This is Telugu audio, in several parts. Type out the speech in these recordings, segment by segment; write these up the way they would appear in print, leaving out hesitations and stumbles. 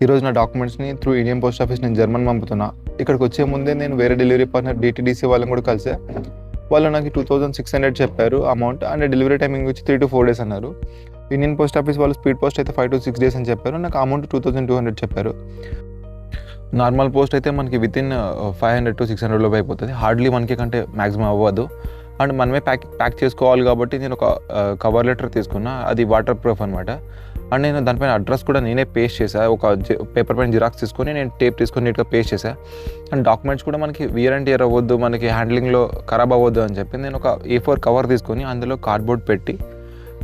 ఈరోజు నా డాక్యుమెంట్స్ని త్రూ ఇండియన్ పోస్ట్ ఆఫీస్ నేను జర్మన్ పంపుతున్నా. ఇక్కడికి వచ్చే ముందే నేను వేరే డెలివరీ పార్ట్నర్ DTDC వాళ్ళని కూడా కలిసా. వాళ్ళు నాకు 2600 చెప్పారు అమౌంట్, అండ్ డెలివరీ టైమింగ్ వచ్చి 3 to 4 days అన్నారు. ఇండియన్ పోస్ట్ ఆఫీస్ వాళ్ళు స్పీడ్ పోస్ట్ అయితే 5 to 6 days అని చెప్పారు. నాకు అమౌంట్ 2200 చెప్పారు. నార్మల్ పోస్ట్ అయితే మనకి వితిన్ 500 to 600 లోపు అయిపోతుంది. హార్డ్లీ 1K కంటే మ్యాక్సిమం అవ్వదు. అండ్ మనమే ప్యాక్ చేసుకోవాలి కాబట్టి నేను ఒక కవర్ లెటర్ తీసుకున్నా. అది వాటర్ ప్రూఫ్ అనమాట. అండ్ నేను దానిపైన అడ్రస్ కూడా నేనే పేస్ట్ చేశాను. ఒక పేపర్ పైన జిరాక్స్ తీసుకొని నేను టేప్ తీసుకొని నీట్గా పేస్ట్ చేశాను. అండ్ డాక్యుమెంట్స్ కూడా మనకి వియర్ అండ్ టియర్ అవ్వద్దు, మనకి హ్యాండ్లింగ్లో ఖరాబ్ అవ్వద్దు అని చెప్పి నేను ఒక A4 కవర్ తీసుకొని అందులో కార్డ్బోర్డ్ పెట్టి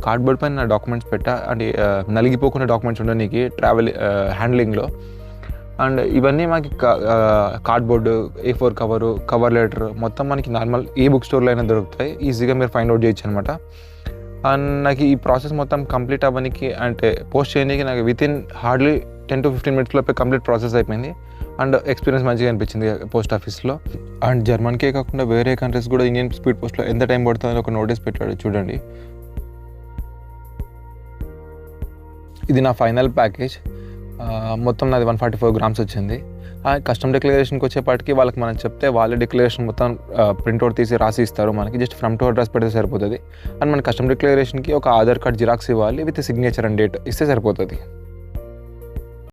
కార్డ్బోర్డ్ పైన నా డాక్యుమెంట్స్ పెట్టా. అంటే నలిగిపోకుండా డాక్యుమెంట్స్ ఉండవు నీకు ట్రావెల్ హ్యాండ్లింగ్లో. అండ్ ఇవన్నీ మనకి కార్డ్బోర్డు, A4 కవర్ లెటర్ మొత్తం మనకి నార్మల్ ఏ బుక్ స్టోర్లో అయినా దొరుకుతాయి. ఈజీగా మీరు ఫైండ్ అవుట్ చేయొచ్చు అనమాట. అండ్ నాకు ఈ ప్రాసెస్ మొత్తం కంప్లీట్ అవ్వడానికి అంటే పోస్ట్ చేయడానికి నాకు వితిన్ హార్డ్లీ 10 to 15 minutes లోపే కంప్లీట్ ప్రాసెస్ అయిపోయింది. అండ్ ఎక్స్పీరియన్స్ మంచిగా అనిపించింది పోస్ట్ ఆఫీస్లో. అండ్ జర్మన్కే కాకుండా వేరే కంట్రీస్ కూడా ఇండియన్ స్పీడ్ పోస్ట్లో ఎంత టైం పడుతుందని ఒక నోటీస్ పెట్టాడు చూడండి. ఇది నా ఫైనల్ ప్యాకేజ్. మొత్తం నాది 144 grams వచ్చింది. కస్టమ్ డిక్లరేషన్కి వచ్చేపాటికి వాళ్ళకి మనం చెప్తే వాళ్ళే డిక్లరేషన్ మొత్తం ప్రింట్అవుట్ తీసి రాసి ఇస్తారు. మనకి జస్ట్ ఫ్రమ్ టు అడ్రస్ పెడితే సరిపోతుంది. అండ్ మన కస్టమ్ డిక్లరేషన్కి ఒక ఆధార్ కార్డ్ జిరాక్స్ ఇవ్వాలి విత్ సిగ్నేచర్ అండ్ డేట్ ఇస్తే సరిపోతుంది.